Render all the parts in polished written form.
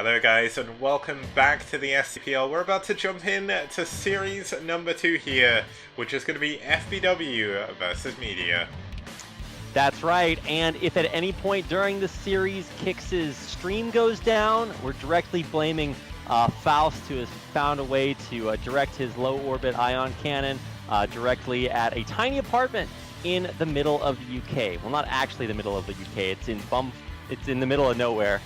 Hello guys and welcome back to the STPL. We're about to jump in to series number 2 here, which is going to be FBW versus Media. That's right, and if at any point during the series Kix's stream goes down, we're directly blaming Faust, who has found a way to direct his low-orbit ion cannon directly at a tiny apartment in the middle of the UK. Well, not actually the middle of the UK, it's in the middle of nowhere,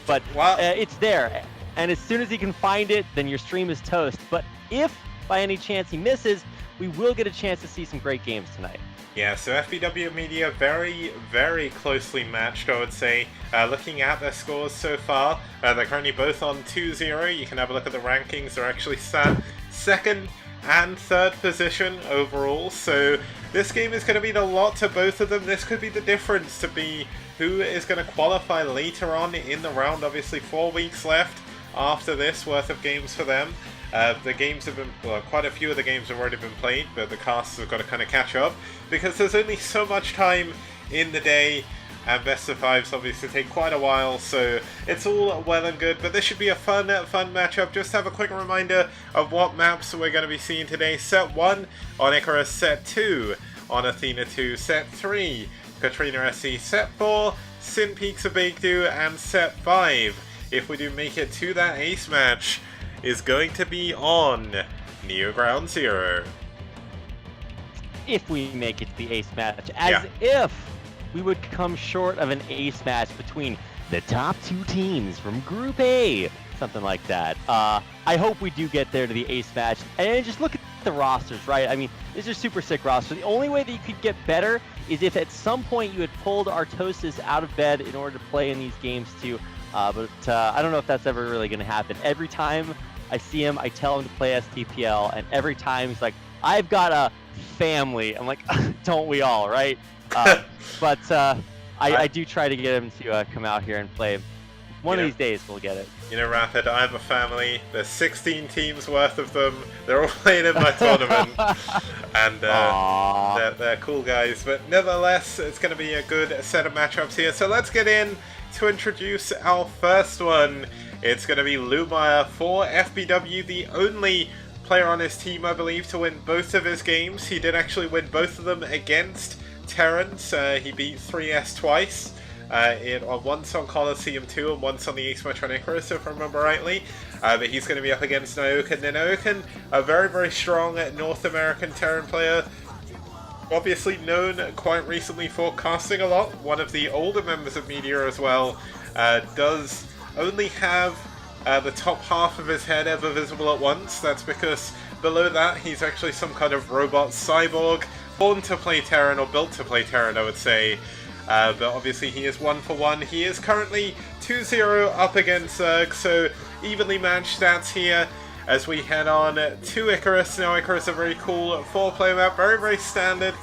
but it's there. And as soon as he can find it, then your stream is toast. But if by any chance he misses, we will get a chance to see some great games tonight. Yeah, so FBW and Media very, very closely matched, I would say. Looking at their scores so far, they're currently both on 2-0. You can have a look at the rankings. They're actually sat second and third position overall. So this game is going to mean a lot to both of them. This could be the difference to be who is going to qualify later on in the round. Obviously 4 weeks left after this worth of games for them. The games have been, well, quite a few of the games have already been played, but the casts have got to kind of catch up because there's only so much time in the day, and best of fives obviously take quite a while, so it's all well and good. But this should be a fun matchup. Just have a quick reminder of what maps we're going to be seeing today. Set 1 on Icarus, Set 2 on Athena 2, Set 3 Katrina SE, Set 4 Sin Peaks of Baekdu, and Set 5, if we do make it to that ace match, is going to be on Neo Ground Zero. If we make it to the ace match, as if we would come short of an ace match between the top 2 teams from Group A, something like that. I hope we do get there to the ace match, and just look at the rosters, right? I mean, these are super sick rosters. The only way that you could get better is if at some point you had pulled Artosis out of bed in order to play in these games too. But I don't know if that's ever really going to happen. Every time I see him, I tell him to play STPL, and every time he's like, I've got a family. I'm like, don't we all, right? I do try to get him to come out here and play. One of these days we'll get it. You know, Rapid, I have a family. There's 16 teams worth of them. They're all playing in my tournament. And they're cool guys. But nevertheless, it's going to be a good set of matchups here. So let's get in to introduce our first one. It's going to be Lumire for FBW, the only player on his team, I believe, to win both of his games. He did actually win both of them against Terrence. He beat 3S twice. Once on Coliseum 2 and once on the Ace Match on Icarus, if I remember rightly. But he's going to be up against Nyoken. Nyoken, a very, very strong North American Terran player, obviously known quite recently for casting a lot. One of the older members of Media as well. Does only have the top half of his head ever visible at once. That's because below that he's actually some kind of robot cyborg, born to play Terran, or built to play Terran, I would say. But obviously he is 1 for 1. He is currently 2-0 up against Zerg, so evenly matched stats here as we head on to Icarus. Now Icarus is a very cool 4-player map, very, very standard.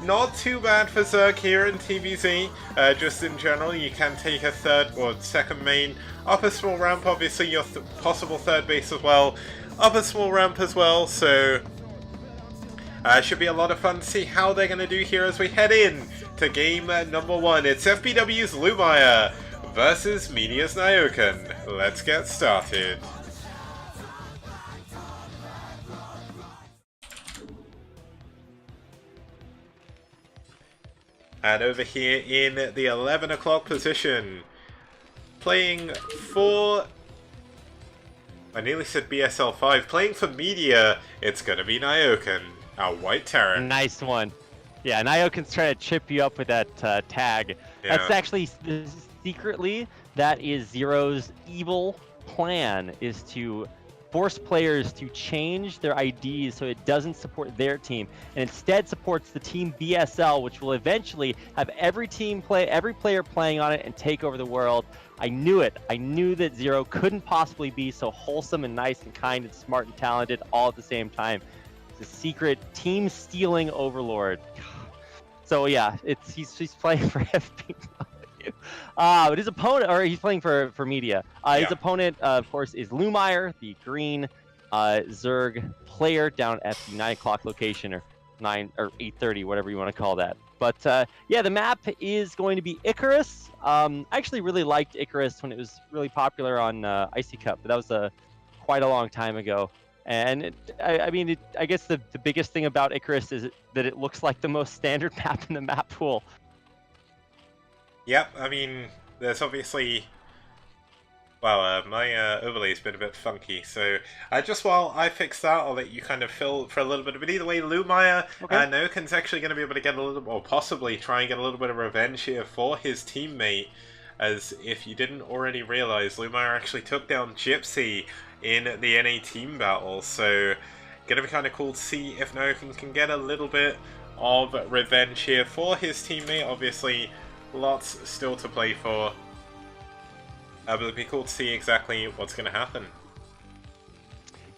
Not too bad for Zerg here in TVZ. Just in general, you can take a third or second main, up a small ramp, obviously your possible third base as well, up a small ramp as well, so should be a lot of fun to see how they're going to do here as we head in to game number 1. It's FBW's Lumire versus Media's Nyoken. Let's get started. And over here in the 11 o'clock position, playing for, I nearly said BSL 5, playing for Media, it's going to be Nyoken, our white Terran. Nice one. Yeah, Nyoken's trying to chip you up with that tag. Yeah. That's actually, secretly, that is Zero's evil plan, is to force players to change their IDs so it doesn't support their team and instead supports the team BSL, which will eventually have every player playing on it and take over the world. I knew it. I knew that Zero couldn't possibly be so wholesome and nice and kind and smart and talented all at the same time. It's a secret team stealing overlord. So yeah, he's playing for FBW. But his opponent, or he's playing for Media. His opponent, of course, is Lumire, the green Zerg player down at the 9 o'clock location, or 9 or 8:30, whatever you want to call that. But yeah, the map is going to be Icarus. I actually really liked Icarus when it was really popular on Icy Cup, but that was quite a long time ago. And I guess the biggest thing about Icarus is that it looks like the most standard map in the map pool. Yep, I mean, there's obviously... Well, my overlay's been a bit funky, so just while I fix that, I'll let you kind of fill for a little bit. But either way, Lumire, Nyoken's actually going to be able to get a little, or possibly try and get a little bit of revenge here for his teammate, as if you didn't already realize, Lumire actually took down Gypsy in the NA team battle, so going to be kind of cool to see if Nyoken can get a little bit of revenge here for his teammate. Obviously, lots still to play for. But it'd be cool to see exactly what's going to happen.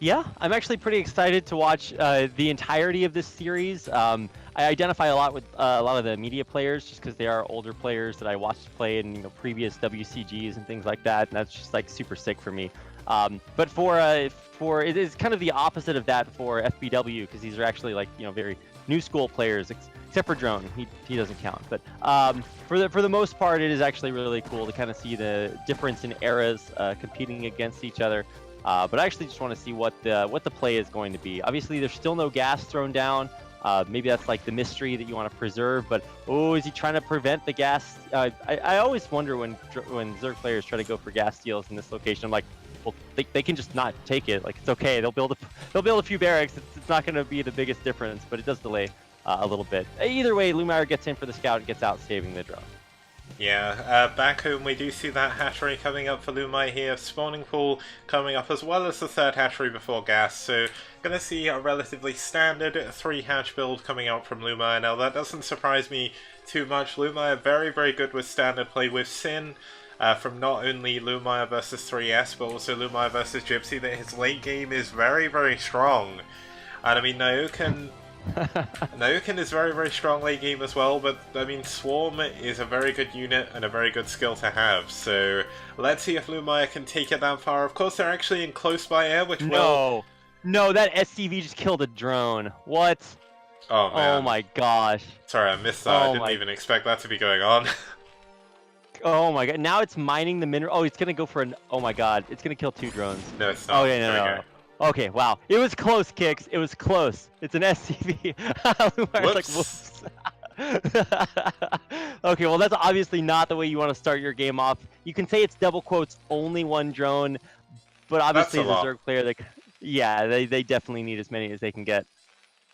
Yeah, I'm actually pretty excited to watch the entirety of this series. I identify a lot with a lot of the media players just because they are older players that I watched play in previous WCGs and things like that, and that's just like super sick for me. But for it is kind of the opposite of that for FBW, because these are actually like very new school players, except for Drone. He doesn't count. But for the most part, it is actually really cool to kind of see the difference in eras competing against each other. But I actually just want to see what the play is going to be. Obviously, there's still no gas thrown down. Maybe that's like the mystery that you want to preserve. But is he trying to prevent the gas? I always wonder when Zerg players try to go for gas steals in this location. I'm like, well, they can just not take it. Like, it's okay. They'll build a few barracks. It's not going to be the biggest difference, but it does delay a little bit. Either way, Lumire gets in for the scout and gets out, saving the drone. Yeah, back home we do see that hatchery coming up for Lumire here, spawning pool coming up as well as the third hatchery before gas, so gonna see a relatively standard 3-hatch build coming out from Lumire. Now that doesn't surprise me too much. Lumire very, very good with standard play with Sin, from not only Lumire versus 3S, but also Lumire versus Gypsy, that his late game is very, very strong. And I mean, Nyoken is very, very strong late game as well, but I mean, Swarm is a very good unit and a very good skill to have, so let's see if Lumire can take it that far. Of course, they're actually in close by air, which will... No, that SCV just killed a drone. What? Oh, man. Oh my gosh. Sorry, I missed that. I didn't even expect that to be going on. Oh my god, now it's mining the mineral. Oh, it's gonna go for an... Oh my god, it's gonna kill 2 drones. No, it's not. Oh, yeah, no. Okay, wow. It was close, Kicks. It was close. It's an SCV. Lumire's like, whoops. Okay, well, that's obviously not the way you want to start your game off. You can say it's double quotes, only 1 drone, but obviously as a Zerg player, they definitely need as many as they can get.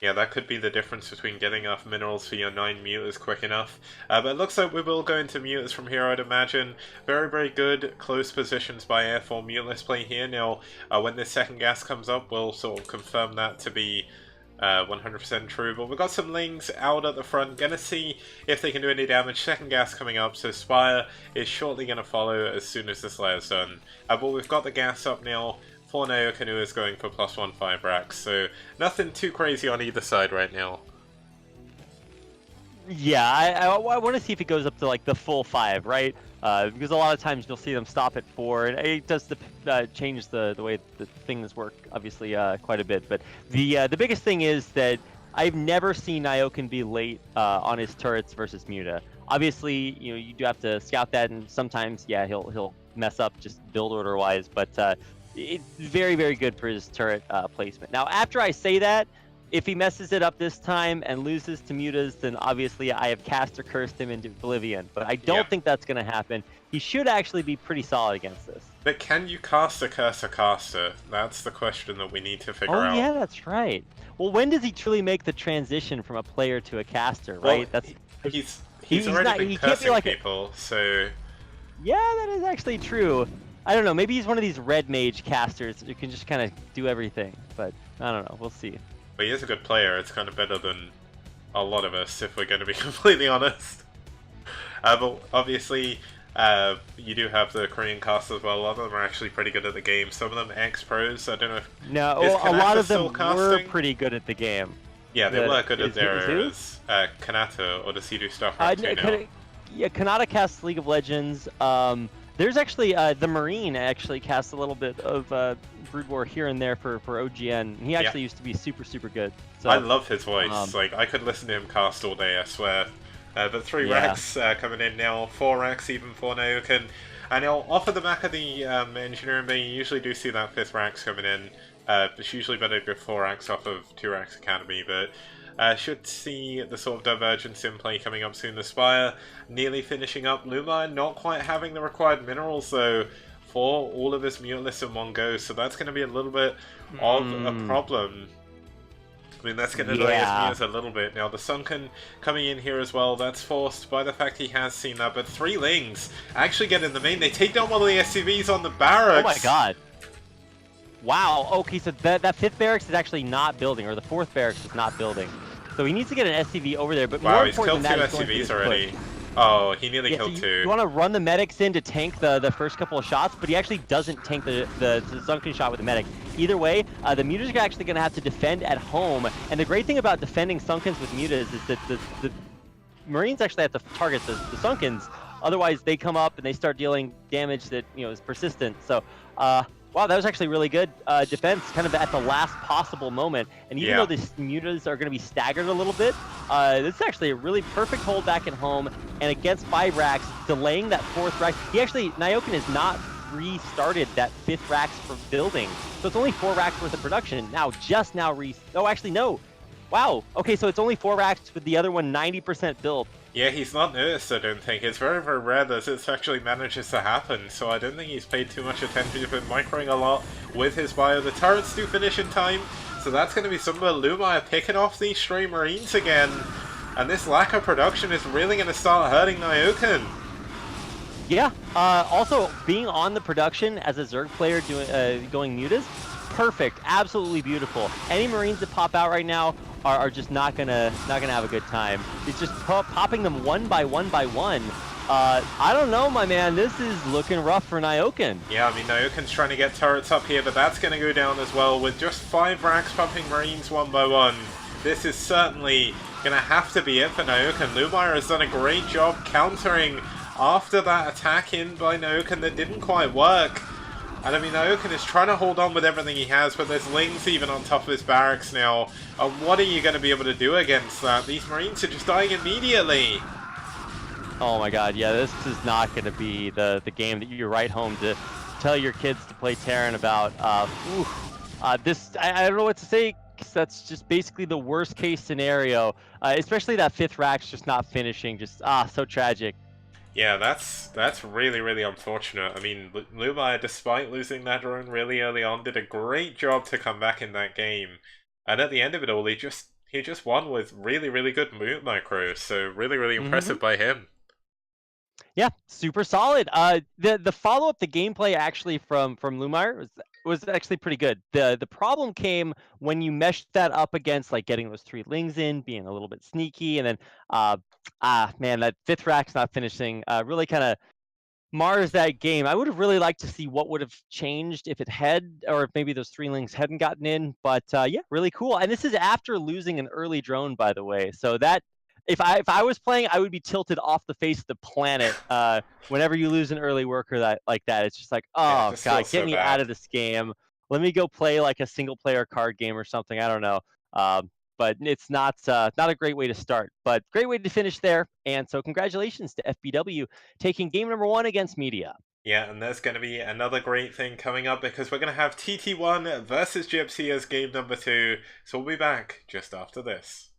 Yeah, that could be the difference between getting enough minerals for your 9 muters quick enough. But it looks like we will go into muters from here, I'd imagine. Very, very good close positions by air for muteless play here. Now, when this second gas comes up, we'll sort of confirm that to be 100% true. But we've got some Lings out at the front. Gonna see if they can do any damage. Second gas coming up, so Spire is shortly going to follow as soon as this layer's done. But we've got the gas up now. For Nyoken, who is going for +1/5 racks, so nothing too crazy on either side right now. Yeah, I want to see if it goes up to like the full 5, right? Because a lot of times you'll see them stop at 4, and it does change the way the things work, obviously, quite a bit. But the biggest thing is that I've never seen Nyoken be late on his turrets versus Muta. Obviously, you do have to scout that, and sometimes, yeah, he'll mess up just build order wise, but it's very, very good for his turret placement. Now, after I say that, if he messes it up this time and loses to Mutas, then obviously I have cast or cursed him into oblivion. But I don't think that's going to happen. He should actually be pretty solid against this. But can you cast a curse a caster? That's the question that we need to figure out. Oh, yeah, that's right. Well, when does he truly make the transition from a player to a caster, right? Well, he's already been cursing people, so... Yeah, that is actually true. I don't know, maybe he's one of these red mage casters who can just kind of do everything, but I don't know, we'll see. But he is a good player, it's kind of better than a lot of us, if we're going to be completely honest. But obviously, you do have the Korean casters as well. A lot of them are actually pretty good at the game. Some of them ex-pros, I don't know if... No, a lot of them were pretty good at the game. Yeah, they were good at their eras. Kanata, or does he do StarCraft 2 now? Yeah, Kanata casts League of Legends. There's actually, the Marine actually casts a little bit of Brood War here and there for OGN. He actually used to be super, super good. So, I love his voice. Like, I could listen to him cast all day, I swear. But 3 Yeah. racks coming in now, 4 racks even for Nyoken. And now, off of the back of the engineering bay, you usually do see that 5th racks coming in. It's usually better to go 4 racks off of 2 racks Academy, but should see the sort of divergence in play coming up soon. The Spire nearly finishing up. Lumire not quite having the required minerals, though, for all of his Mutalists in one go, so that's going to be a little bit of a problem. I mean, that's going to delay his Muse a little bit. Now, the Sunken coming in here as well, that's forced by the fact he has seen that. But 3 Lings actually get in the main. They take down one of the SCVs on the barracks. Oh my god. Wow, okay, so that 5th barracks is actually not building, or the 4th barracks is not building. So he needs to get an SCV over there, but more important than that, he's killed 2 SCVs already. Oh, he nearly killed 2. You want to run the medics in to tank the first couple of shots, but he actually doesn't tank the Sunken shot with the medic. Either way, the Mutas are actually going to have to defend at home, and the great thing about defending Sunkens with Mutas is that the Marines actually have to target the Sunkens, otherwise they come up and they start dealing damage that is persistent. So wow, that was actually really good defense, kind of at the last possible moment. And even though the Mutas are going to be staggered a little bit, this is actually a really perfect hold back at home. And against 5 racks, delaying that 4th rack. Nyoken has not restarted that 5th racks for building. So it's only 4 racks worth of production. Now, oh, actually, no. Wow. Okay, so it's only 4 racks with the other one 90% built. Yeah, he's not noticed, I don't think. It's very, very rare that this actually manages to happen, so I don't think he's paid too much attention. He's been microing a lot with his bio. The turrets do finish in time, so that's going to be some of Lumire picking off these stray Marines again. And this lack of production is really going to start hurting Nyoken. Yeah, also being on the production as a Zerg player going Mutas, perfect, absolutely beautiful. Any Marines that pop out right now are just not gonna have a good time. It's just popping them one by one by one. I don't know, my man. This is looking rough for Nyoken. Yeah, I mean, Nyoken's trying to get turrets up here, but that's going to go down as well. With just 5 racks pumping Marines one by one, this is certainly going to have to be it for Nyoken. Lumire has done a great job countering after that attack in by Nyoken that didn't quite work. And I mean, Nyoken is trying to hold on with everything he has, but there's Lings even on top of his barracks now. What are you going to be able to do against that? These Marines are just dying immediately. Oh my god, yeah, this is not going to be the game that you write home to tell your kids to play Terran about. I don't know what to say, because that's just basically the worst case scenario. Especially that 5th rack's just not finishing, just so tragic. Yeah, that's really, really unfortunate. I mean, Lumire, despite losing that drone really early on, did a great job to come back in that game. And at the end of it all, he just won with really, really good micros. So really, really impressive by him. Yeah, super solid. The follow-up, the gameplay actually from Lumire was actually pretty good. The problem came when you meshed that up against like getting those 3 Lings in, being a little bit sneaky, and then man, that 5th rack's not finishing. Really kind of mars that game. I would have really liked to see what would have changed if it had, or if maybe those 3 Lings hadn't gotten in. But yeah, really cool. And this is after losing an early drone, by the way. So that if I was playing, I would be tilted off the face of the planet. Whenever you lose an early worker like that, it's just like, oh god, get me out of this game. Let me go play like a single player card game or something. I don't know. But it's not a great way to start, but great way to finish there. And so congratulations to FBW taking game number 1 against Media. Yeah, and there's going to be another great thing coming up, because we're going to have TT1 versus GFC as game number 2. So we'll be back just after this.